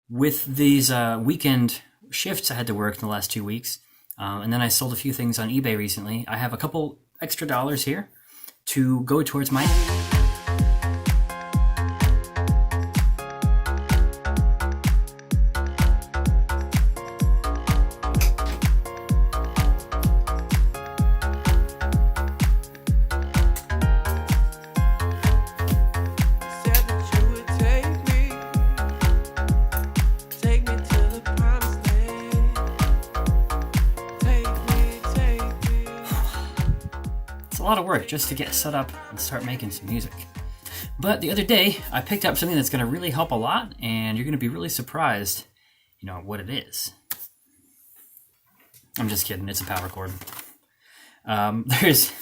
with these weekend shifts I had to work in the last 2 weeks, and then I sold a few things on eBay recently, I have a couple extra dollars here to go towards my... A lot of work just to get set up and start making some music. But the other day, I picked up something that's going to really help a lot, and you're going to be really surprised, what it is. I'm just kidding, it's a power cord. There's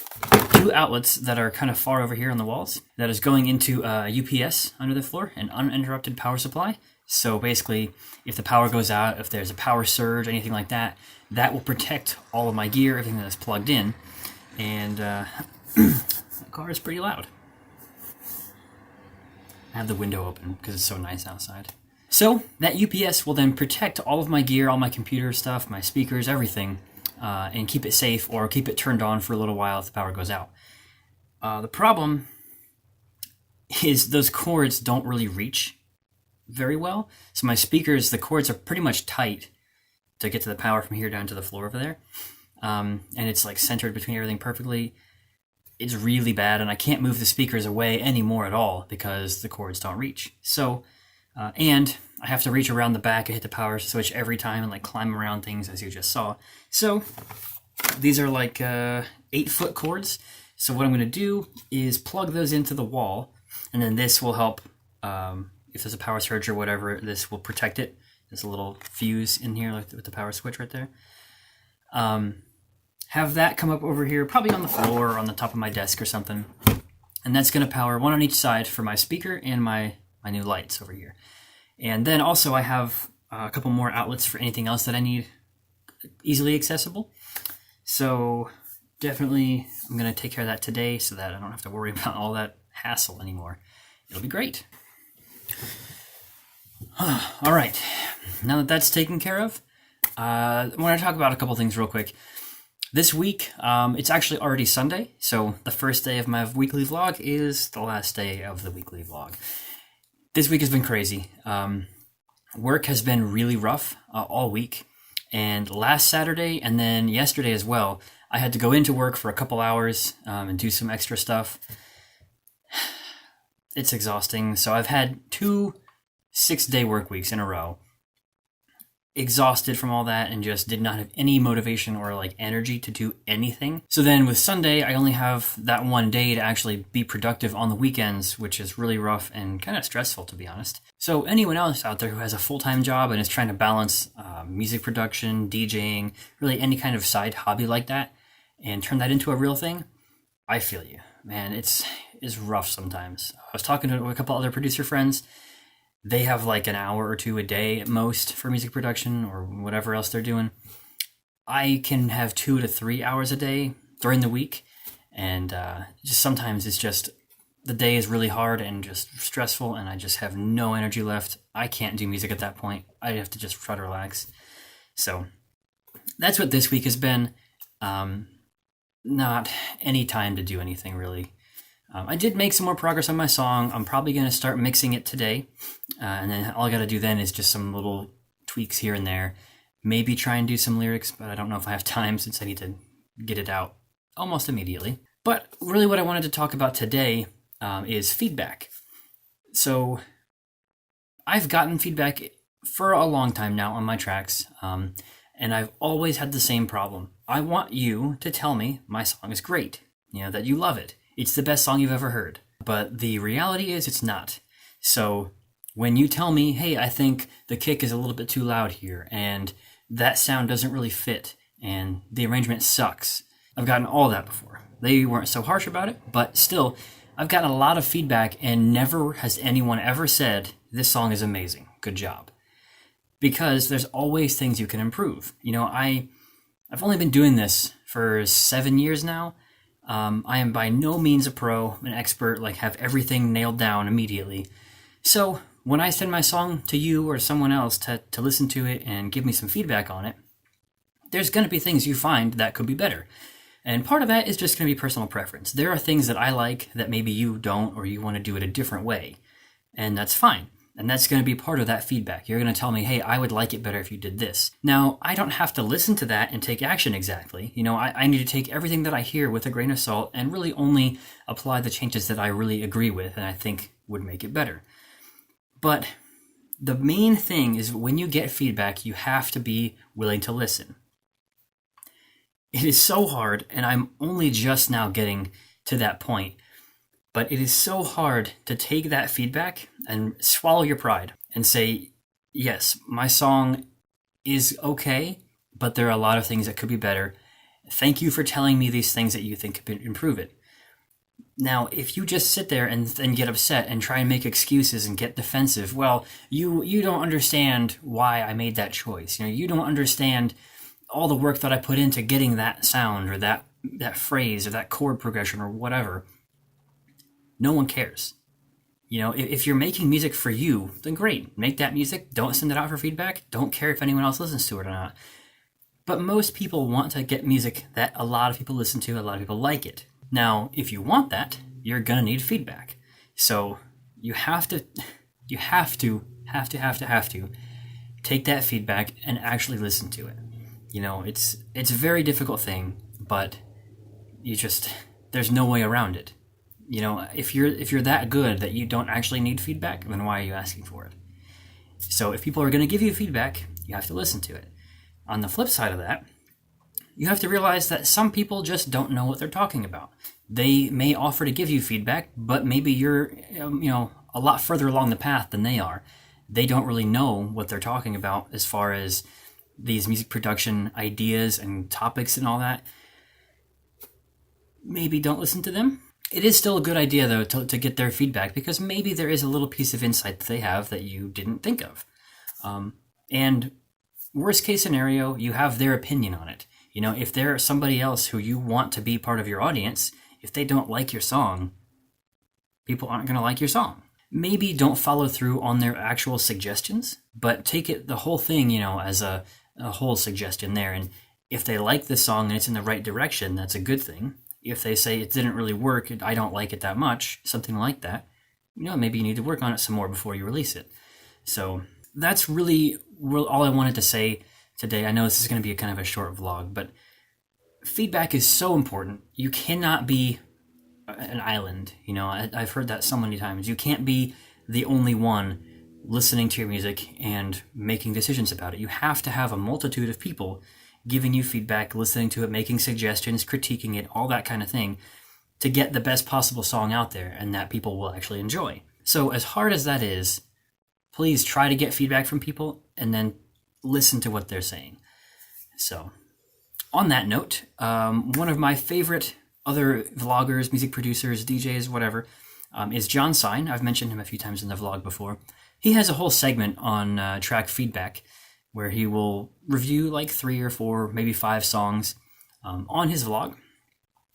two outlets that are kind of far over here on the walls that is going into a UPS under the floor, an uninterrupted power supply. So basically, if the power goes out, if there's a power surge, anything like that, that will protect all of my gear, everything that's plugged in. And the car is pretty loud. I have the window open because it's so nice outside. So that UPS will then protect all of my gear, all my computer stuff, my speakers, everything, and keep it safe or keep it turned on for a little while if the power goes out. The problem is those cords don't really reach very well. So my speakers, the cords are pretty much tight to get to the power from here down to the floor over there. And it's like centered between everything perfectly. It's really bad, and I can't move the speakers away anymore at all because the cords don't reach. So, and I have to reach around the back and hit the power switch every time and like climb around things, as you just saw. So these are like 8-foot cords. So what I'm going to do is plug those into the wall, and then this will help. If there's a power surge or whatever, this will protect it. There's a little fuse in here like with the power switch right there. Have that come up over here, probably on the floor or on the top of my desk or something. And that's going to power one on each side for my speaker and my new lights over here. And then also I have a couple more outlets for anything else that I need easily accessible. So definitely I'm going to take care of that today so that I don't have to worry about all that hassle anymore. It'll be great. All right, now that that's taken care of, I want to talk about a couple things real quick. This week, it's actually already Sunday, so the first day of my weekly vlog is the last day of the weekly vlog. This week has been crazy. Work has been really rough all week, and last Saturday and then yesterday as well, I had to go into work for a couple hours and do some extra stuff. It's exhausting, so I've had 2 6-day work weeks in a row. Exhausted from all that and just did not have any motivation or like energy to do anything. So then with Sunday, I only have that one day to actually be productive on the weekends, which is really rough and kind of stressful, to be honest. So anyone else out there who has a full-time job and is trying to balance music production, DJing, really any kind of side hobby like that, and turn that into a real thing, I feel you. Man, it's rough sometimes. I was talking to a couple other producer friends. They have like an hour or 2 a day at most for music production or whatever else they're doing. I can have 2 to 3 hours a day during the week. And just sometimes it's just the day is really hard and just stressful and I just have no energy left. I can't do music at that point. I have to just try to relax. So that's what this week has been. Not any time to do anything really. I did make some more progress on my song. I'm probably going to start mixing it today. And then all I got to do then is just some little tweaks here and there. Maybe try and do some lyrics, but I don't know if I have time since I need to get it out almost immediately. But really what I wanted to talk about today is feedback. So I've gotten feedback for a long time now on my tracks, and I've always had the same problem. I want you to tell me my song is great, that you love it. It's the best song you've ever heard. But the reality is it's not. So when you tell me, hey, I think the kick is a little bit too loud here, and that sound doesn't really fit, and the arrangement sucks. I've gotten all that before. They weren't so harsh about it, but still, I've gotten a lot of feedback, and never has anyone ever said, this song is amazing, good job. Because there's always things you can improve. I've only been doing this for 7 years now. I am by no means a pro, an expert, have everything nailed down immediately. So when I send my song to you or someone else to listen to it and give me some feedback on it, there's going to be things you find that could be better. And part of that is just going to be personal preference. There are things that I like that maybe you don't, or you want to do it a different way. And that's fine. And that's going to be part of that feedback. You're going to tell me, hey, I would like it better if you did this. Now, I don't have to listen to that and take action exactly. I need to take everything that I hear with a grain of salt and really only apply the changes that I really agree with and I think would make it better. But the main thing is when you get feedback, you have to be willing to listen. It is so hard, and I'm only just now getting to that point. But it is so hard to take that feedback and swallow your pride and say, yes, my song is okay, but there are a lot of things that could be better. Thank you for telling me these things that you think could improve it. Now, if you just sit there and get upset and try and make excuses and get defensive, well, you don't understand why I made that choice. You don't understand all the work that I put into getting that sound or that phrase or that chord progression or whatever. No one cares. If you're making music for you, then great. Make that music. Don't send it out for feedback. Don't care if anyone else listens to it or not. But most people want to get music that a lot of people listen to, a lot of people like it. Now, if you want that, you're going to need feedback. So you have to take that feedback and actually listen to it. It's a very difficult thing, but there's no way around it. If you're that good that you don't actually need feedback, then why are you asking for it? So if people are going to give you feedback, you have to listen to it. On the flip side of that, you have to realize that some people just don't know what they're talking about. They may offer to give you feedback, but maybe you're a lot further along the path than they are. They don't really know what they're talking about as far as these music production ideas and topics and all that. Maybe don't listen to them. It is still a good idea, though, to get their feedback, because maybe there is a little piece of insight that they have that you didn't think of. And worst case scenario, you have their opinion on it. If there's somebody else who you want to be part of your audience, if they don't like your song, people aren't going to like your song. Maybe don't follow through on their actual suggestions, but take it the whole thing, as a whole suggestion there. And if they like the song and it's in the right direction, that's a good thing. If they say it didn't really work, I don't like it that much, something like that, maybe you need to work on it some more before you release it. So that's really all I wanted to say today. I know this is going to be a kind of a short vlog, but feedback is so important. You cannot be an island. I've heard that so many times. You can't be the only one listening to your music and making decisions about it. You have to have a multitude of people giving you feedback, listening to it, making suggestions, critiquing it, all that kind of thing, to get the best possible song out there and that people will actually enjoy. So as hard as that is, please try to get feedback from people and then listen to what they're saying. So on that note, one of my favorite other vloggers, music producers, DJs, whatever, is John Sign. I've mentioned him a few times in the vlog before. He has a whole segment on track feedback, where he will review like 3 or 4, maybe 5 songs on his vlog,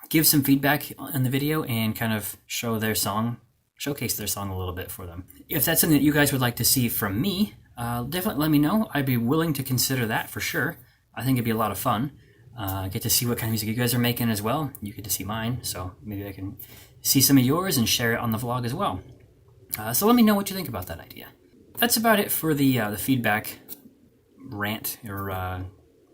give some feedback in the video, and kind of showcase their song a little bit for them. If that's something that you guys would like to see from me, definitely let me know. I'd be willing to consider that for sure. I think it'd be a lot of fun. Get to see what kind of music you guys are making as well. You get to see mine, so maybe I can see some of yours and share it on the vlog as well. So let me know what you think about that idea. That's about it for the feedback rant or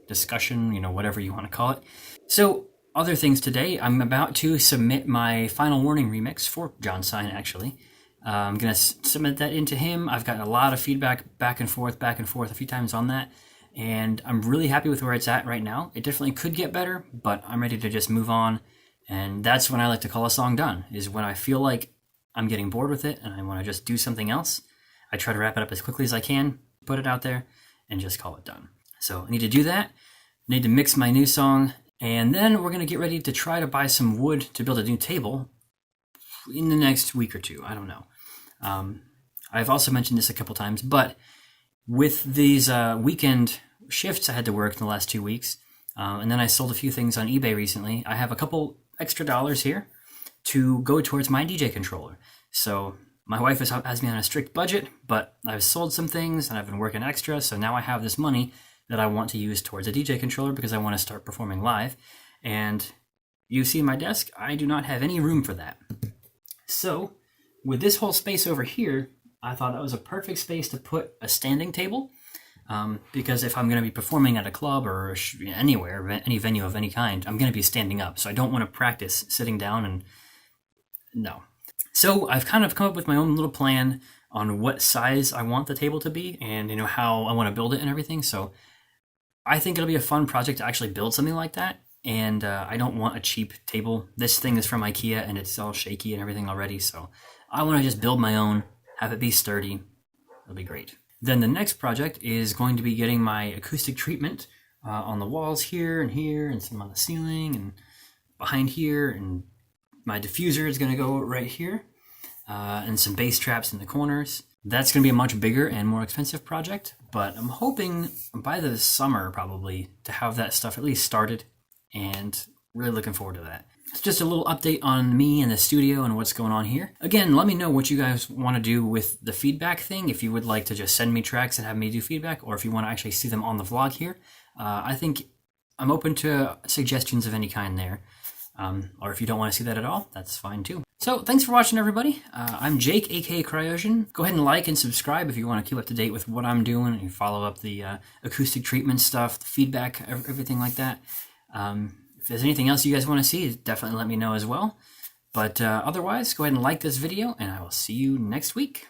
discussion, whatever you want to call it. So other things today, I'm about to submit my Final Warning remix for John Sign, actually. I'm going to submit that into him. I've gotten a lot of feedback back and forth a few times on that, and I'm really happy with where it's at right now. It definitely could get better, but I'm ready to just move on, and that's when I like to call a song done, is when I feel like I'm getting bored with it and I want to just do something else. I try to wrap it up as quickly as I can, put it out there, and just call it done. So I need to do that. I need to mix my new song, and then we're going to get ready to try to buy some wood to build a new table in the next week or two. I don't know. I've also mentioned this a couple times, but with these weekend shifts I had to work in the last 2 weeks, and then I sold a few things on eBay recently, I have a couple extra dollars here to go towards my DJ controller. So My wife has me on a strict budget, but I've sold some things and I've been working extra, so now I have this money that I want to use towards a DJ controller because I want to start performing live. And you see my desk, I do not have any room for that. So with this whole space over here, I thought that was a perfect space to put a standing table. Because if I'm going to be performing at a club or anywhere, any venue of any kind, I'm going to be standing up. So I don't want to practice sitting down, and no. So I've kind of come up with my own little plan on what size I want the table to be and, how I want to build it and everything. So I think it'll be a fun project to actually build something like that. And I don't want a cheap table. This thing is from IKEA and it's all shaky and everything already. So I want to just build my own, have it be sturdy. It'll be great. Then the next project is going to be getting my acoustic treatment on the walls here and some on the ceiling and behind here, and my diffuser is going to go right here, and some bass traps in the corners. That's going to be a much bigger and more expensive project, but I'm hoping by the summer probably to have that stuff at least started, and really looking forward to that. It's just a little update on me and the studio and what's going on here. Again, let me know what you guys want to do with the feedback thing. If you would like to just send me tracks and have me do feedback, or if you want to actually see them on the vlog here. I think I'm open to suggestions of any kind there. Or if you don't want to see that at all, that's fine too. So thanks for watching, everybody. I'm Jake, aka Cryosion. Go ahead and like and subscribe if you want to keep up to date with what I'm doing and follow up the acoustic treatment stuff, the feedback, everything like that. If there's anything else you guys want to see, definitely let me know as well. But otherwise, go ahead and like this video, and I will see you next week.